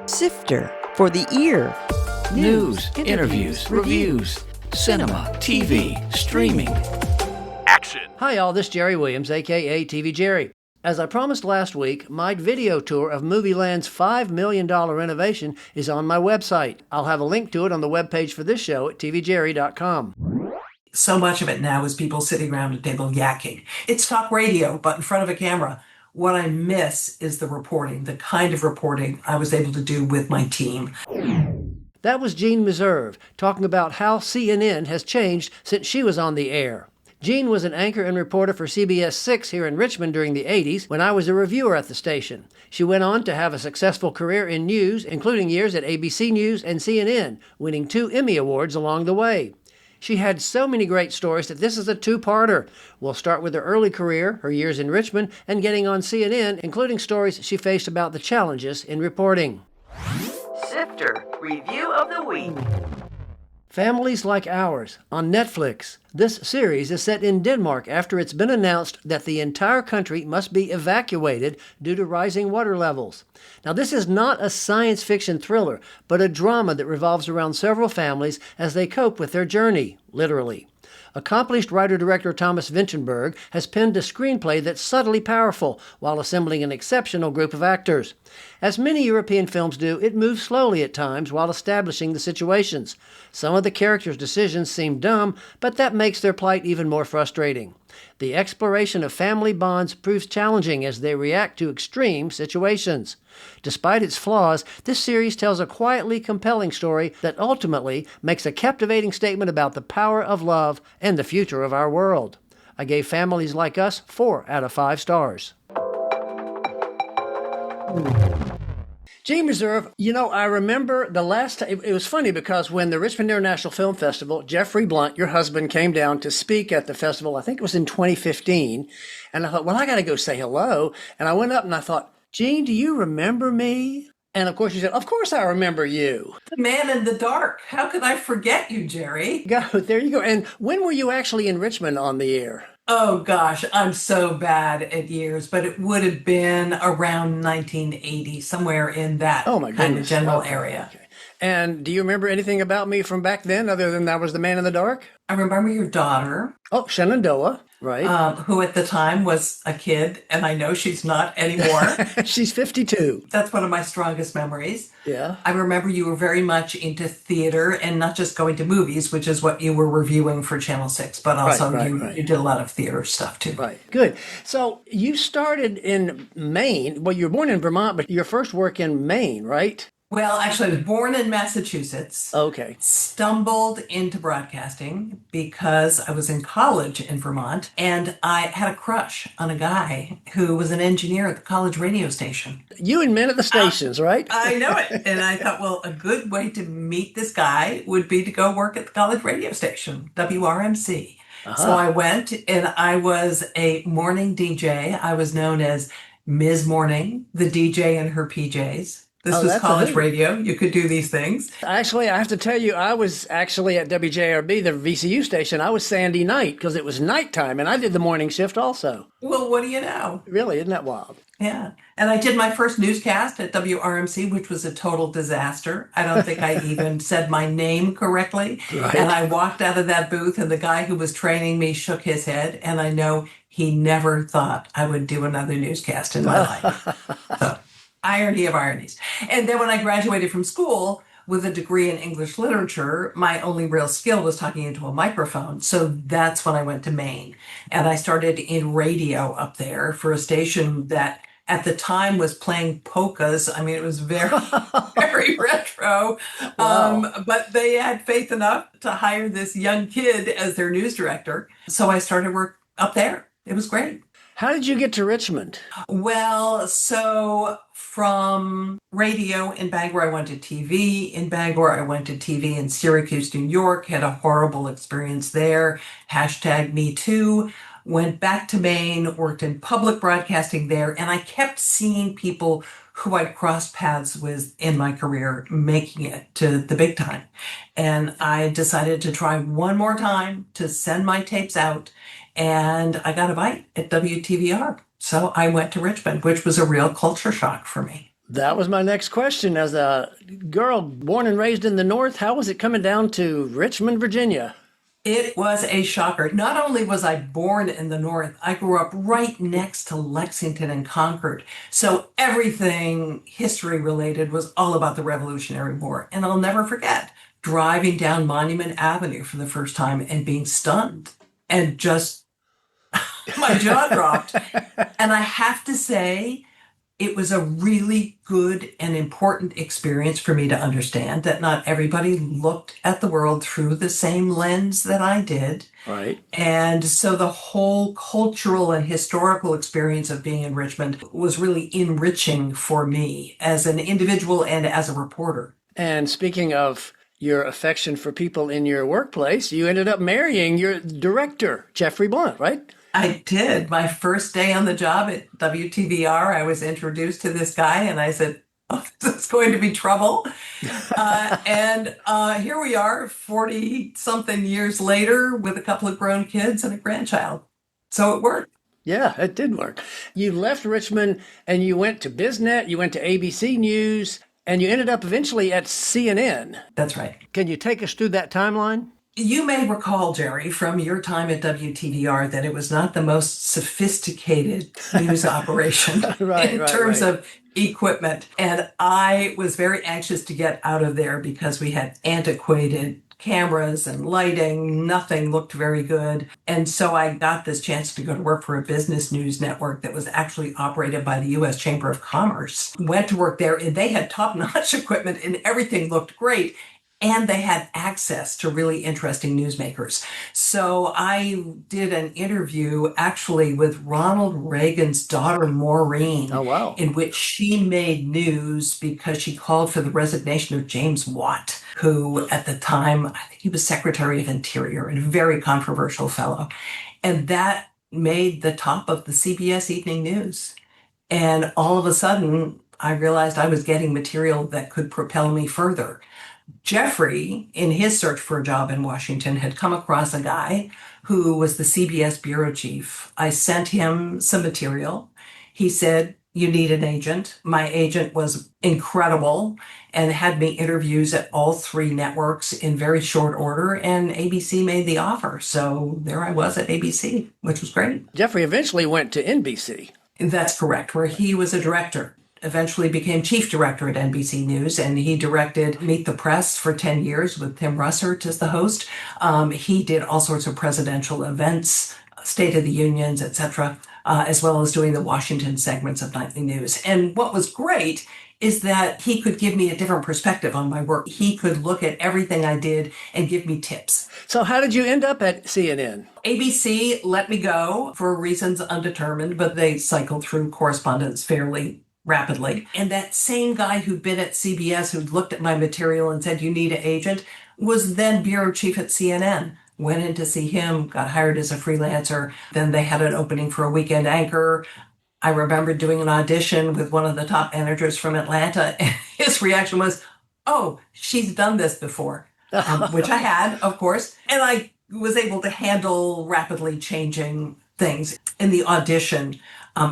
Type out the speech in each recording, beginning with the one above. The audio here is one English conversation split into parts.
Sifter for the ear. News, interviews, reviews, cinema, TV, streaming. Action! Hi y'all, this is Jerry Williams, aka TV Jerry. As I promised last week, my video tour of Movieland's $5 million renovation is on my website. I'll have a link to it on the webpage for this show at tvjerry.com. So much of it now is people sitting around a table yakking. It's talk radio, but in front of a camera. What I miss is the reporting, the kind of reporting I was able to do with my team. That was Jeanne Meserve talking about how CNN has changed since she was on the air. Jeanne was an anchor and reporter for CBS6 here in Richmond during the 80s when I was a reviewer at the station. She went on to have a successful career in news, including years at ABC News and CNN, winning 2 Emmy Awards along the way. She had so many great stories that this is a two-parter. We'll start with her early career, her years in Richmond, and getting on CNN, including stories she faced about the challenges in reporting. Sifter Review of the Week. Families Like Ours on Netflix. This series is set in Denmark after it's been announced that the entire country must be evacuated due to rising water levels. Now, this is not a science fiction thriller, but a drama that revolves around several families as they cope with their journey, literally. Accomplished writer-director Thomas Vinterberg has penned a screenplay that's subtly powerful while assembling an exceptional group of actors. As many European films do, it moves slowly at times while establishing the situations. Some of the characters' decisions seem dumb, but that makes their plight even more frustrating. The exploration of family bonds proves challenging as they react to extreme situations. Despite its flaws, this series tells a quietly compelling story that ultimately makes a captivating statement about the power of love and the future of our world. I gave Families Like Us 4 out of 5 stars. Jeanne Meserve, I remember the last time, it was funny because when the Richmond International Film Festival, Jeffrey Blunt, your husband, came down to speak at the festival, I think it was in 2015, and I thought, well, I got to go say hello. And I went up and I thought, Jeanne, do you remember me? And of course she said, of course I remember you. The man in the dark. How could I forget you, Jerry? There you go. And when were you actually in Richmond on the air? Oh, gosh, I'm so bad at years, but it would have been around 1980, somewhere in that kind of general area. Okay. And do you remember anything about me from back then other than I was the man in the dark? I remember your daughter. Oh, Shenandoah, right. Who at the time was a kid, and I know she's not anymore. She's 52. That's one of my strongest memories. Yeah. I remember you were very much into theater and not just going to movies, which is what you were reviewing for Channel 6, but also you did a lot of theater stuff too. Right. Good. So you started in Maine. Well, you were born in Vermont, but your first work in Maine, right? Well, actually, I was born in Massachusetts. Okay. Stumbled into broadcasting because I was in college in Vermont, and I had a crush on a guy who was an engineer at the college radio station. You and men at the stations, right? I know it. And I thought, well, a good way to meet this guy would be to go work at the college radio station, WRMC. So I went, and I was a morning DJ. I was known as Ms. Morning, the DJ in her PJs. This was college radio. You could do these things. Actually, I have to tell you, I was actually at WJRB, the VCU station. I was Sandy Night because it was nighttime, and I did the morning shift also. Well, what do you know? Really, isn't that wild? Yeah. And I did my first newscast at WRMC, which was a total disaster. I don't think I even said my name correctly. Right. And I walked out of that booth, and the guy who was training me shook his head, and I know he never thought I would do another newscast in my life. So. Irony of ironies. And then when I graduated from school with a degree in English literature, my only real skill was talking into a microphone. So that's when I went to Maine. And I started in radio up there for a station that at the time was playing polkas. I mean, it was very, very retro. Wow. But they had faith enough to hire this young kid as their news director. So I started work up there. It was great. How did you get to Richmond? Well, so from radio in Bangor, I went to TV in Bangor. I went to TV in Syracuse, New York, had a horrible experience there. #MeToo. Went back to Maine, worked in public broadcasting there, and I kept seeing people who I'd crossed paths with in my career making it to the big time. And I decided to try one more time to send my tapes out, and I got a bite at WTVR. So I went to Richmond, which was a real culture shock for me. That was my next question. As a girl born and raised in the North, how was it coming down to Richmond, Virginia? It was a shocker. Not only was I born in the North, I grew up right next to Lexington and Concord. So everything history related was all about the Revolutionary War. And I'll never forget driving down Monument Avenue for the first time and being stunned and just my jaw dropped. And I have to say, it was a really good and important experience for me to understand that not everybody looked at the world through the same lens that I did. Right. And so the whole cultural and historical experience of being in Richmond was really enriching for me as an individual and as a reporter. And speaking of your affection for people in your workplace, you ended up marrying your director, Jeffrey Blunt, right? I did. My first day on the job at WTVR, I was introduced to this guy and I said, oh, this is going to be trouble. And here we are 40 something years later with a couple of grown kids and a grandchild. So it worked. Yeah, it did work. You left Richmond and you went to BizNet, you went to ABC News, and you ended up eventually at CNN. That's right. Can you take us through that timeline? You may recall, Jerry, from your time at WTVR that it was not the most sophisticated news operation in terms of equipment. And I was very anxious to get out of there because we had antiquated cameras and lighting. Nothing looked very good. And so I got this chance to go to work for a business news network that was actually operated by the U.S. Chamber of Commerce. Went to work there and they had top-notch equipment and everything looked great. And they had access to really interesting newsmakers. So I did an interview actually with Ronald Reagan's daughter, Maureen. Oh, wow. In which she made news because she called for the resignation of James Watt, who at the time, I think he was Secretary of Interior and a very controversial fellow. And that made the top of the CBS Evening News. And all of a sudden, I realized I was getting material that could propel me further. Jeffrey, in his search for a job in Washington, had come across a guy who was the CBS bureau chief. I sent him some material. He said, you need an agent. My agent was incredible and had me interviews at all three networks in very short order, and ABC made the offer. So there I was at ABC, which was great. Jeffrey eventually went to NBC. That's correct, where he was a director. Eventually became chief director at NBC News, and he directed Meet the Press for 10 years with Tim Russert as the host. He did all sorts of presidential events, State of the Unions, etc., as well as doing the Washington segments of nightly news. And what was great is that he could give me a different perspective on my work. He could look at everything I did and give me tips. So how did you end up at CNN? ABC let me go for reasons undetermined, but they cycled through correspondence fairly rapidly. And that same guy who'd been at CBS, who'd looked at my material and said, you need an agent, was then bureau chief at CNN. Went in to see him, got hired as a freelancer. Then they had an opening for a weekend anchor. I remember doing an audition with one of the top managers from Atlanta, and his reaction was, oh, she's done this before, which I had, of course. And I was able to handle rapidly changing things. In the audition,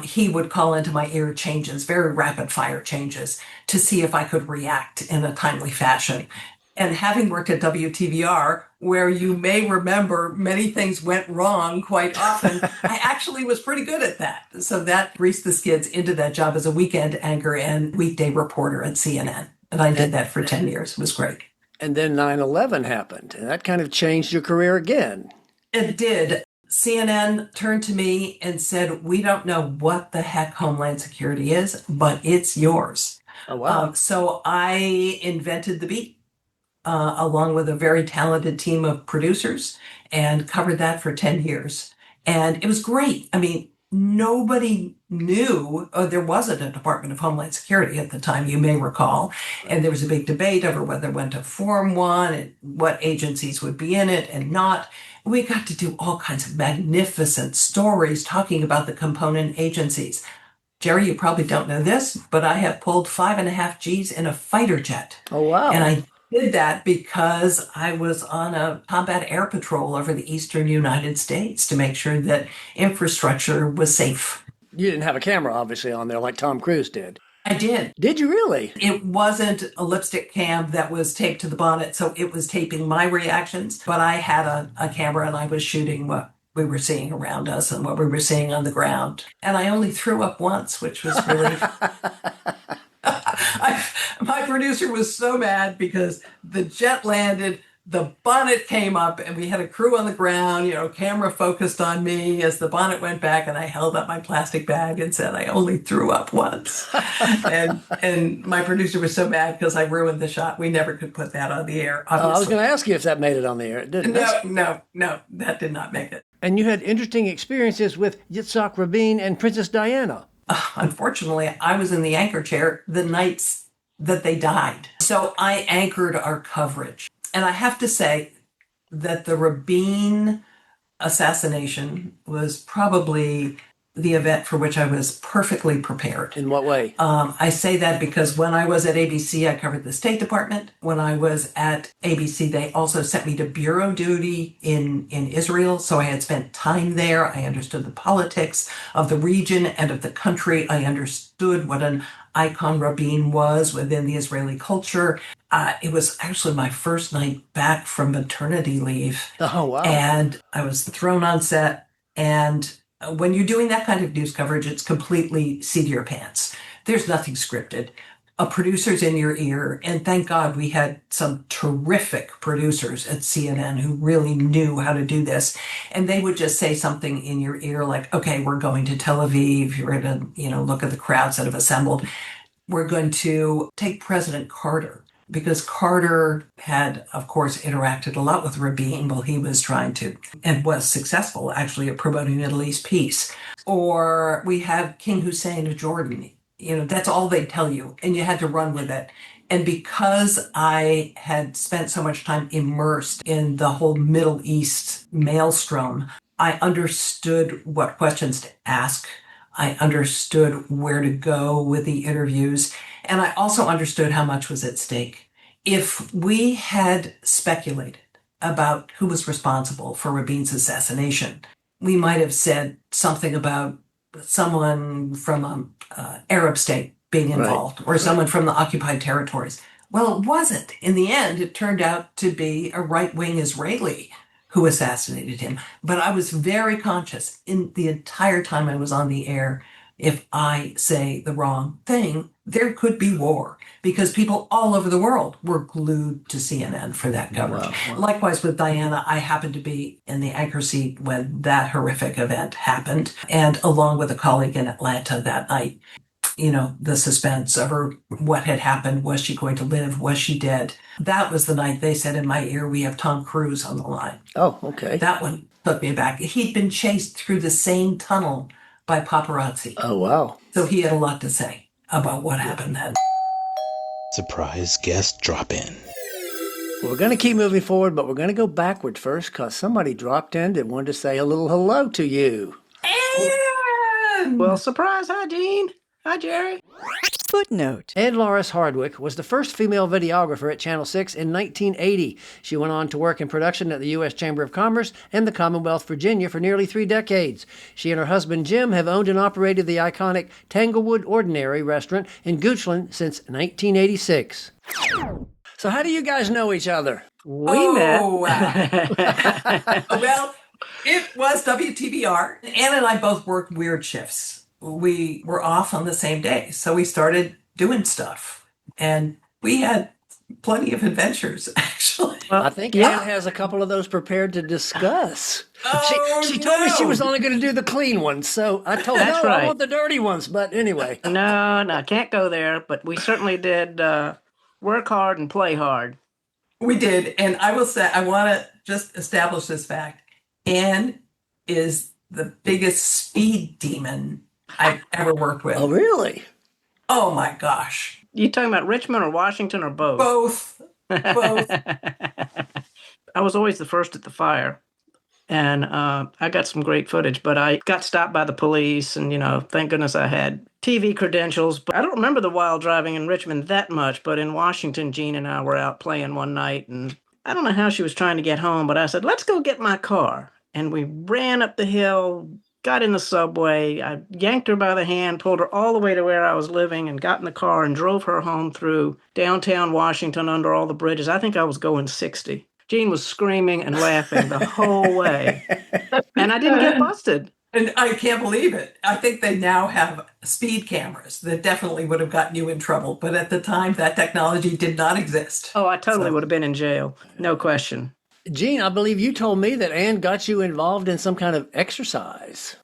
he would call into my ear changes, very rapid fire changes, to see if I could react in a timely fashion. And having worked at WTVR, where you may remember many things went wrong quite often, I actually was pretty good at that. So that greased the skids into that job as a weekend anchor and weekday reporter at CNN. And I did that for 10 years. It was great. And then 9/11 happened, and that kind of changed your career again. It did. CNN turned to me and said, we don't know what the heck Homeland Security is, but it's yours. Oh, wow. So I invented the beat. Along with a very talented team of producers, and covered that for 10 years. And it was great. I mean, nobody knew, there wasn't a Department of Homeland Security at the time, you may recall. And there was a big debate over whether it went to Form 1 and what agencies would be in it and not. We got to do all kinds of magnificent stories talking about the component agencies. Jerry, you probably don't know this, but I have pulled 5.5 Gs in a fighter jet. Oh, wow. And I did that because I was on a combat air patrol over the eastern United States to make sure that infrastructure was safe. You didn't have a camera, obviously, on there like Tom Cruise did. I did. Did you really? It wasn't a lipstick cam that was taped to the bonnet, so it was taping my reactions, but I had a camera and I was shooting what we were seeing around us and what we were seeing on the ground. And I only threw up once, which was really... my producer was so mad because the jet landed, the bonnet came up, and we had a crew on the ground, camera focused on me as the bonnet went back, and I held up my plastic bag and said, I only threw up once. and my producer was so mad because I ruined the shot. We never could put that on the air, obviously. I was going to ask you if that made it on the air. It didn't. No, that did not make it. And you had interesting experiences with Yitzhak Rabin and Princess Diana. Unfortunately, I was in the anchor chair the nights that they died. So I anchored our coverage. And I have to say that the Rabin assassination was probably the event for which I was perfectly prepared. In what way? I say that because when I was at ABC, I covered the State Department. When I was at ABC, they also sent me to bureau duty in Israel. So I had spent time there. I understood the politics of the region and of the country. I understood what an icon Rabin was within the Israeli culture. It was actually my first night back from maternity leave. Oh, wow. And I was thrown on set. And when you're doing that kind of news coverage, it's completely seat of your pants. There's nothing scripted. A producer's in your ear. And thank God we had some terrific producers at CNN who really knew how to do this. And they would just say something in your ear like, okay, we're going to Tel Aviv. You're going to, look at the crowds that have assembled. We're going to take President Carter, because Carter had, of course, interacted a lot with Rabin while he was trying to, and was successful, actually, at promoting Middle East peace. Or we have King Hussein of Jordan. That's all they tell you, and you had to run with it. And because I had spent so much time immersed in the whole Middle East maelstrom, I understood what questions to ask. I understood where to go with the interviews. And I also understood how much was at stake. If we had speculated about who was responsible for Rabin's assassination, we might have said something about someone from an Arab state being involved, or someone from the occupied territories. Well, it wasn't. In the end, it turned out to be a right-wing Israeli who assassinated him. But I was very conscious in the entire time I was on the air. If I say the wrong thing, there could be war, because people all over the world were glued to CNN for that coverage. Wow. Likewise with Diana, I happened to be in the anchor seat when that horrific event happened, and along with a colleague in Atlanta that night. The suspense of her, what had happened. Was she going to live? Was she dead? That was the night they said in my ear, we have Tom Cruise on the line. Oh, okay. That one took me back. He'd been chased through the same tunnel by paparazzi. Oh, wow. So he had a lot to say about what happened then. Surprise guest drop in. Well, we're going to keep moving forward, but we're going to go backward first because somebody dropped in that wanted to say a little hello to you. And Well, surprise. Hi, Jeanne. Hi, Jerry. Footnote. Ann Loris Hardwick was the first female videographer at Channel 6 in 1980. She went on to work in production at the U.S. Chamber of Commerce and the Commonwealth, Virginia for nearly 3 decades. She and her husband, Jim, have owned and operated the iconic Tanglewood Ordinary restaurant in Goochland since 1986. So how do you guys know each other? We met. Well, it was WTBR. Ann and I both worked weird shifts. We were off on the same day, so we started doing stuff. And we had plenty of adventures, actually. Well, I think Ann has a couple of those prepared to discuss. She told me she was only going to do the clean ones, so I told her, That's no, right. I want the dirty ones. But anyway. No, can't go there. But we certainly did work hard and play hard. We did. And I will say, I want to just establish this fact. Ann is the biggest speed demon I've ever worked with. Oh, really? Oh, my gosh. You talking about Richmond or Washington or both? Both. I was always the first at the fire. And I got some great footage, but I got stopped by the police and, thank goodness I had TV credentials. But I don't remember the wild driving in Richmond that much, but in Washington, Jeanne and I were out playing one night, and I don't know how she was trying to get home, but I said, let's go get my car. And we ran up the hill, got in the subway. I yanked her by the hand, pulled her all the way to where I was living, and got in the car and drove her home through downtown Washington under all the bridges. I think I was going 60. Jeanne was screaming and laughing the whole way. And I didn't get busted. And I can't believe it. I think they now have speed cameras that definitely would have gotten you in trouble. But at the time, that technology did not exist. Oh, I totally would have been in jail. No question. Jeanne, I believe you told me that Ann got you involved in some kind of exercise.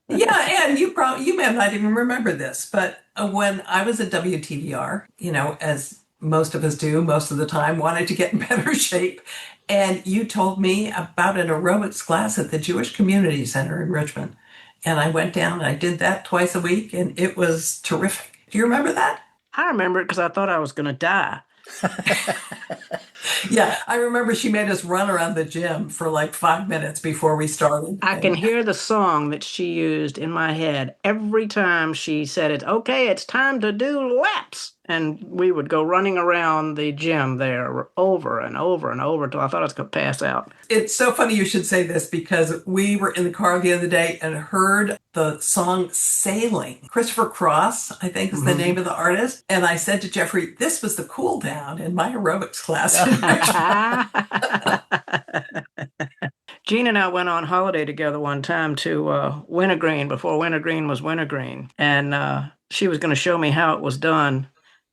Yeah, and you may not even remember this, but when I was at WTVR, as most of us do most of the time, wanted to get in better shape. And you told me about an aerobics class at the Jewish Community Center in Richmond. And I went down and I did that twice a week, and it was terrific. Do you remember that? I remember it because I thought I was going to die. Yeah, I remember she made us run around the gym for like 5 minutes before we started. I can hear the song that she used in my head every time she said it. Okay, it's time to do laps. And we would go running around the gym there over and over and over until I thought I was going to pass out. It's so funny you should say this because we were in the car the other day and heard the song Sailing. Christopher Cross, I think is the name of the artist. And I said to Jeffrey, this was the cool down in my aerobics class. Jeanne and I went on holiday together one time to Wintergreen before Wintergreen was Wintergreen. And she was going to show me how it was done.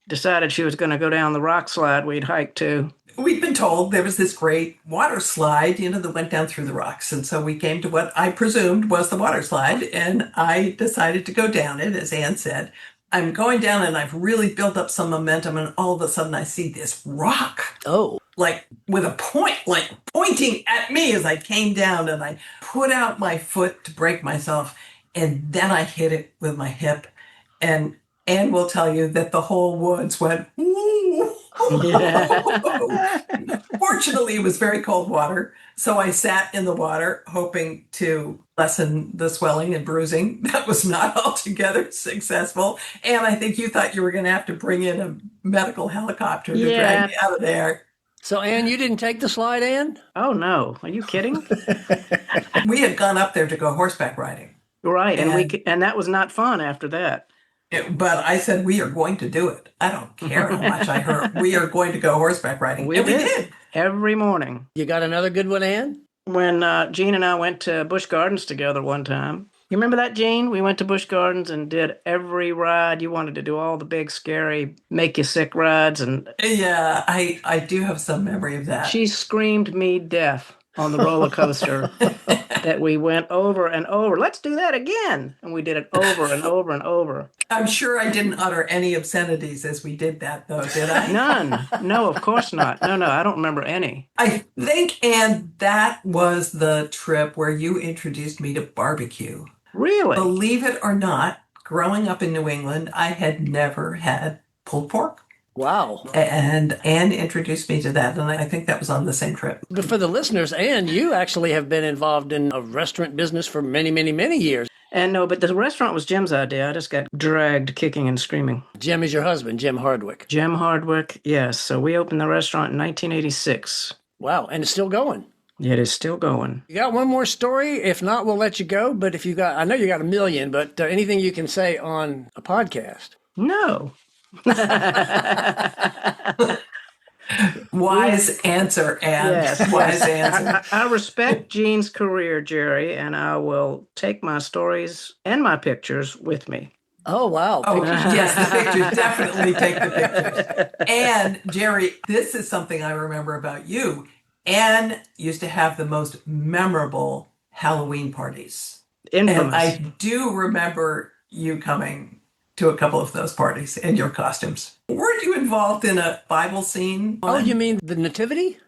Decided she was going to go down the rock slide we'd hiked to. We'd been told there was this great water slide, that went down through the rocks. And so we came to what I presumed was the water slide. And I decided to go down it, as Ann said. I'm going down and I've really built up some momentum. And all of a sudden I see this rock. Oh. Like with a point, like pointing at me as I came down. And I put out my foot to break myself. And then I hit it with my hip. And Ann will tell you that the whole woods went, ooh. Fortunately, it was very cold water. So I sat in the water hoping to lessen the swelling and bruising. That was not altogether successful. And I think you thought you were going to have to bring in a medical helicopter to drag me out of there. So, Ann, you didn't take the slide, Ann? Oh, no. Are you kidding? We had gone up there to go horseback riding. Right. And that was not fun after that. But I said, we are going to do it. I don't care how much I hurt. We are going to go horseback riding. We did. Every morning. You got another good one, Ann? When Jeanne and I went to Busch Gardens together one time. You remember that, Jeanne? We went to Busch Gardens and did every ride. You wanted to do all the big, scary, make you sick rides. And yeah, I do have some memory of that. She screamed me deaf on the roller coaster that we went over and over. Let's do that again. And we did it over and over and over. I'm sure I didn't utter any obscenities as we did that, though, did I? None. No, of course not. No, I don't remember any. I think, Ann, that was the trip where you introduced me to barbecue. Really? Believe it or not, growing up in New England, I had never had pulled pork. Wow. And Ann introduced me to that, and I think that was on the same trip. But for the listeners, Ann, you actually have been involved in a restaurant business for many, many, many years. And no, but the restaurant was Jim's idea. I just got dragged kicking and screaming. Jim is your husband, Jim Hardwick. Jim Hardwick, yes. So we opened the restaurant in 1986. Wow, and it's still going. It is still going. You got one more story? If not, we'll let you go. But if you got, I know you got a million, but anything you can say on a podcast? No. Wise answer, Ann. Yes. Wise answer. I respect Jeanne's career, Jerry, and I will take my stories and my pictures with me. Oh, wow. Oh, yes, the pictures. Definitely take the pictures. And, Jerry, this is something I remember about you. Ann used to have the most memorable Halloween parties. Infamous. And I do remember you coming to a couple of those parties in your costumes. Weren't you involved in a Bible scene? Oh, you mean the Nativity?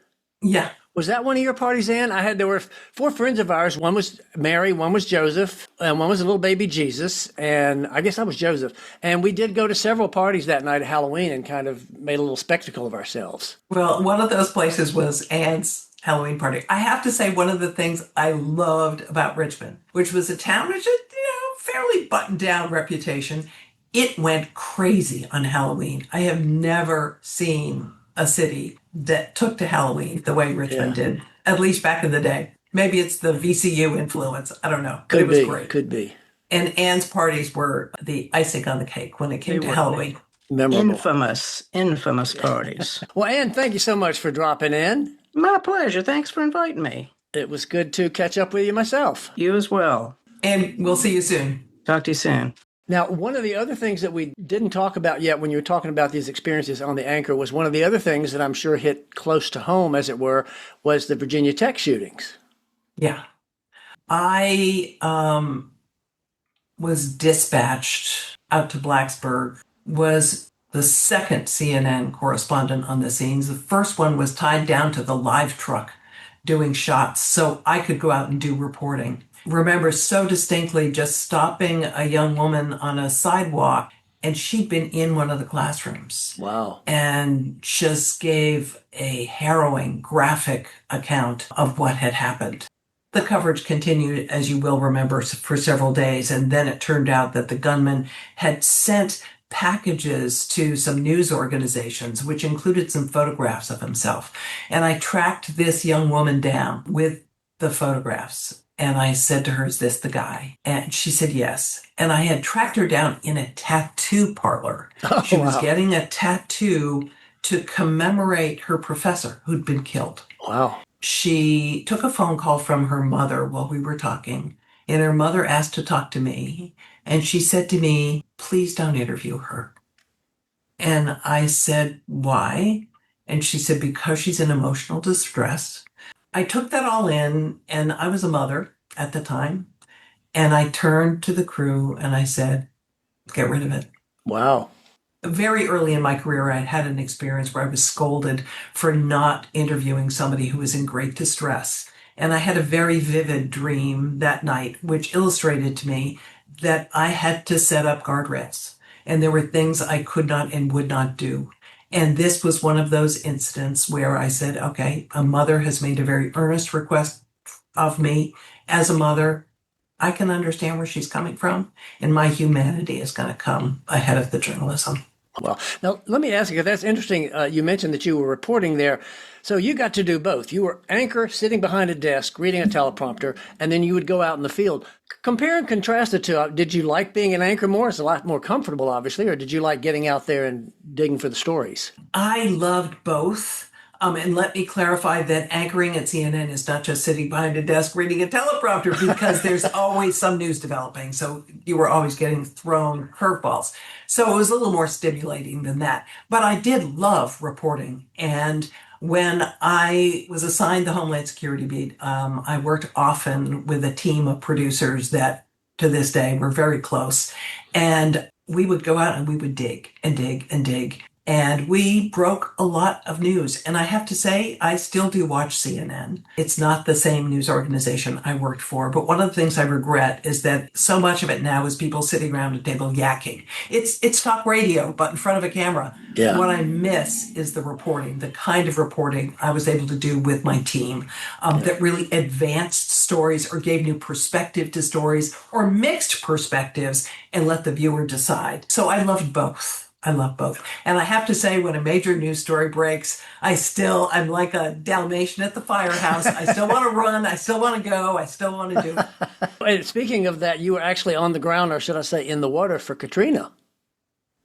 Yeah. Was that one of your parties, Ann? There were 4 friends of ours. One was Mary, one was Joseph, and one was a little baby Jesus. And I guess I was Joseph. And we did go to several parties that night at Halloween and kind of made a little spectacle of ourselves. Well, one of those places was Ann's Halloween party. I have to say, one of the things I loved about Richmond, which was a town with a fairly buttoned down reputation, it went crazy on Halloween. I have never seen a city that took to Halloween the way Richmond did, at least back in the day. Maybe it's the VCU influence. I don't know. But it was great. Could be. And Anne's parties were the icing on the cake when it came to Halloween. Memorable. Infamous parties. Well, Anne, thank you so much for dropping in. My pleasure. Thanks for inviting me. It was good to catch up with you myself. You as well. And we'll see you soon. Talk to you soon. Now, one of the other things that we didn't talk about yet when you were talking about these experiences on the Anchor was one of the other things that I'm sure hit close to home, as it were, was the Virginia Tech shootings. Yeah. I was dispatched out to Blacksburg, was the second CNN correspondent on the scenes. The first one was tied down to the live truck doing shots so I could go out and do reporting. Remember so distinctly just stopping a young woman on a sidewalk, and she'd been in one of the classrooms. Wow. And just gave a harrowing, graphic account of what had happened. The coverage continued, as you will remember, for several days, and then it turned out that the gunman had sent packages to some news organizations, which included some photographs of himself. And I tracked this young woman down with the photographs. And I said to her, is this the guy? And she said, yes. And I had tracked her down in a tattoo parlor. She was getting a tattoo to commemorate her professor who'd been killed. Wow. She took a phone call from her mother while we were talking, and her mother asked to talk to me. And she said to me, please don't interview her. And I said, why? And she said, because she's in emotional distress. I took that all in, and I was a mother at the time. And I turned to the crew and I said, get rid of it. Wow. Very early in my career, I had an experience where I was scolded for not interviewing somebody who was in great distress. And I had a very vivid dream that night, which illustrated to me that I had to set up guardrails. And there were things I could not and would not do. And this was one of those incidents where I said, okay, a mother has made a very earnest request of me. As a mother, I can understand where she's coming from, and my humanity is going to come ahead of the journalism. Well, now let me ask you, 'cause that's interesting. You mentioned that you were reporting there. So you got to do both. You were anchor sitting behind a desk, reading a teleprompter, and then you would go out in the field. Compare and contrast the two. Did you like being an anchor more? It's a lot more comfortable, obviously, or did you like getting out there and digging for the stories? I loved both. And let me clarify that anchoring at CNN is not just sitting behind a desk reading a teleprompter, because there's always some news developing. So you were always getting thrown curveballs. So it was a little more stimulating than that. But I did love reporting. And when I was assigned the Homeland Security beat, I worked often with a team of producers that to this day were very close. And we would go out and we would dig and dig and dig. And we broke a lot of news. And I have to say, I still do watch CNN. It's not the same news organization I worked for. But one of the things I regret is that so much of it now is people sitting around a table yakking. It's talk radio, but in front of a camera. Yeah. What I miss is the reporting, the kind of reporting I was able to do with my team that really advanced stories or gave new perspective to stories or mixed perspectives and let the viewer decide. So I loved both. I love both. And I have to say, when a major news story breaks, I'm like a Dalmatian at the firehouse. I still want to run. I still want to go. I still want to do it. And speaking of that, you were actually on the ground, or should I say in the water, for Katrina.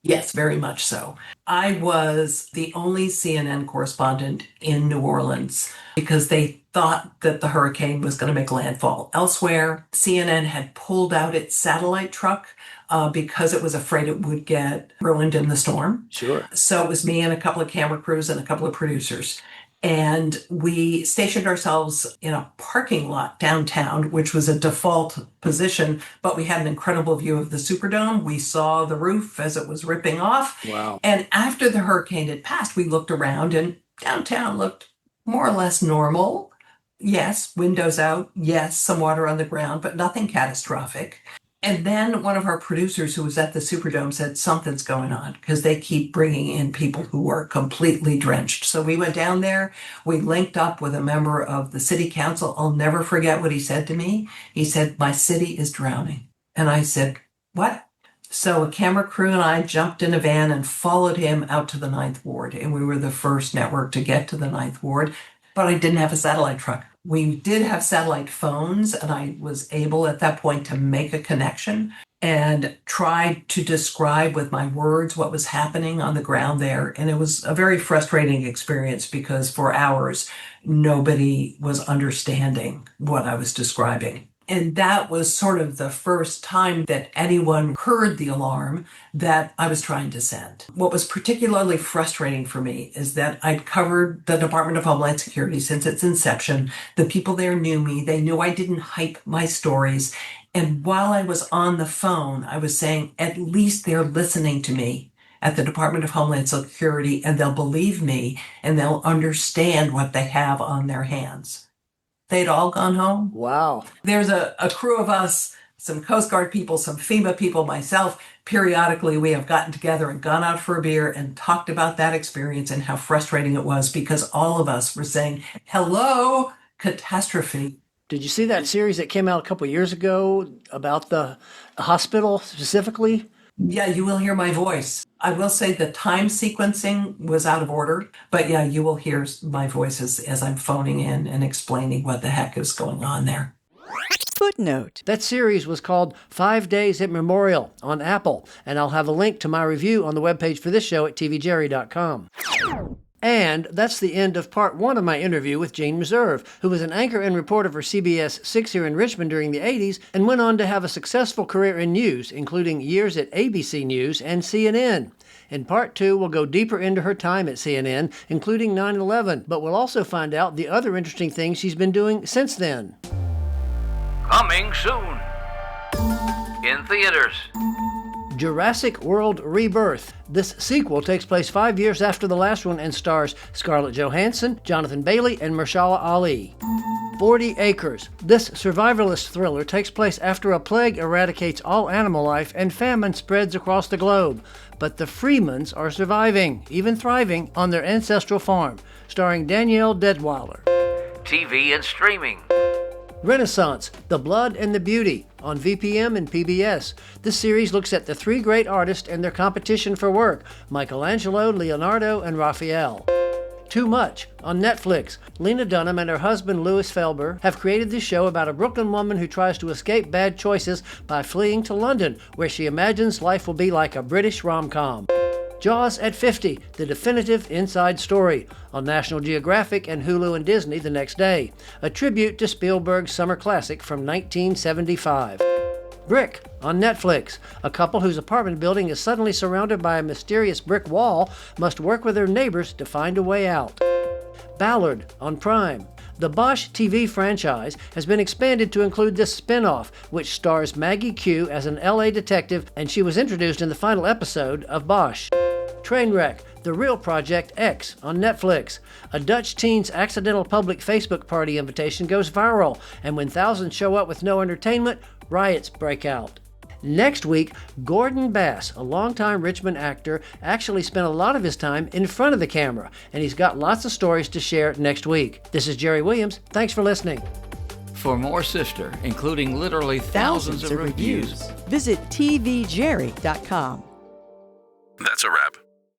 Yes, very much so. I was the only CNN correspondent in New Orleans because they thought that the hurricane was going to make landfall elsewhere. CNN had pulled out its satellite truck because it was afraid it would get ruined in the storm. Sure. So it was me and a couple of camera crews and a couple of producers. And we stationed ourselves in a parking lot downtown, which was a default position, but we had an incredible view of the Superdome. We saw the roof as it was ripping off. Wow. And after the hurricane had passed, we looked around and downtown looked more or less normal. Yes, windows out. Yes, some water on the ground, but nothing catastrophic. And then one of our producers who was at the Superdome said, something's going on, because they keep bringing in people who are completely drenched. So we went down there. We linked up with a member of the city council. I'll never forget what he said to me. He said, my city is drowning. And I said, what? So a camera crew and I jumped in a van and followed him out to the Ninth Ward. And we were the first network to get to the Ninth Ward. but I didn't have a satellite truck. We did have satellite phones, and I was able at that point to make a connection and try to describe with my words what was happening on the ground there. And it was a very frustrating experience because for hours, nobody was understanding what I was describing. And that was sort of the first time that anyone heard the alarm that I was trying to send. What was particularly frustrating for me is that I'd covered the Department of Homeland Security since its inception. The people there knew me. They knew I didn't hype my stories. And while I was on the phone, I was saying, at least they're listening to me at the Department of Homeland Security, and they'll believe me, and they'll understand what they have on their hands. They'd all gone home. Wow. There's a crew of us, some Coast Guard people, some FEMA people, myself. Periodically, we have gotten together and gone out for a beer and talked about that experience and how frustrating it was because all of us were saying, hello, catastrophe. Did you see that series that came out a couple years ago about the hospital specifically? Yeah, you will hear my voice. I will say the time sequencing was out of order, but yeah, you will hear my voice as I'm phoning in and explaining what the heck is going on there. Footnote. That series was called 5 Days at Memorial on Apple, and I'll have a link to my review on the webpage for this show at tvjerry.com. And that's the end of part 1 of my interview with Jeanne Meserve, who was an anchor and reporter for CBS6 here in Richmond during the 80s and went on to have a successful career in news, including years at ABC News and CNN. In part 2, we'll go deeper into her time at CNN, including 9/11, but we'll also find out the other interesting things she's been doing since then. Coming soon. In theaters. Jurassic World Rebirth. This sequel takes place 5 years after the last one and stars Scarlett Johansson, Jonathan Bailey, and Mahershala Ali. 40 Acres. This survivalist thriller takes place after a plague eradicates all animal life and famine spreads across the globe. But the Freemans are surviving, even thriving, on their ancestral farm, starring Danielle Deadwyler. TV and streaming. Renaissance, The Blood and the Beauty, on VPM and PBS. This series looks at the 3 great artists and their competition for work, Michelangelo, Leonardo, and Raphael. Too Much, on Netflix. Lena Dunham and her husband Louis Felber have created this show about a Brooklyn woman who tries to escape bad choices by fleeing to London, where she imagines life will be like a British rom-com. Jaws at 50, the definitive inside story, on National Geographic and Hulu and Disney the next day, a tribute to Spielberg's summer classic from 1975. Brick, on Netflix. A couple whose apartment building is suddenly surrounded by a mysterious brick wall must work with their neighbors to find a way out. Ballard, on Prime. The Bosch TV franchise has been expanded to include this spin-off, which stars Maggie Q as an LA detective, and she was introduced in the final episode of Bosch. Trainwreck, The Real Project X, on Netflix. A Dutch teen's accidental public Facebook party invitation goes viral, and when thousands show up with no entertainment, riots break out. Next week, Gordon Bass, a longtime Richmond actor, actually spent a lot of his time in front of the camera, and he's got lots of stories to share next week. This is Jerry Williams. Thanks for listening. For more Sifter, including literally thousands of reviews, Visit tvjerry.com. That's a wrap.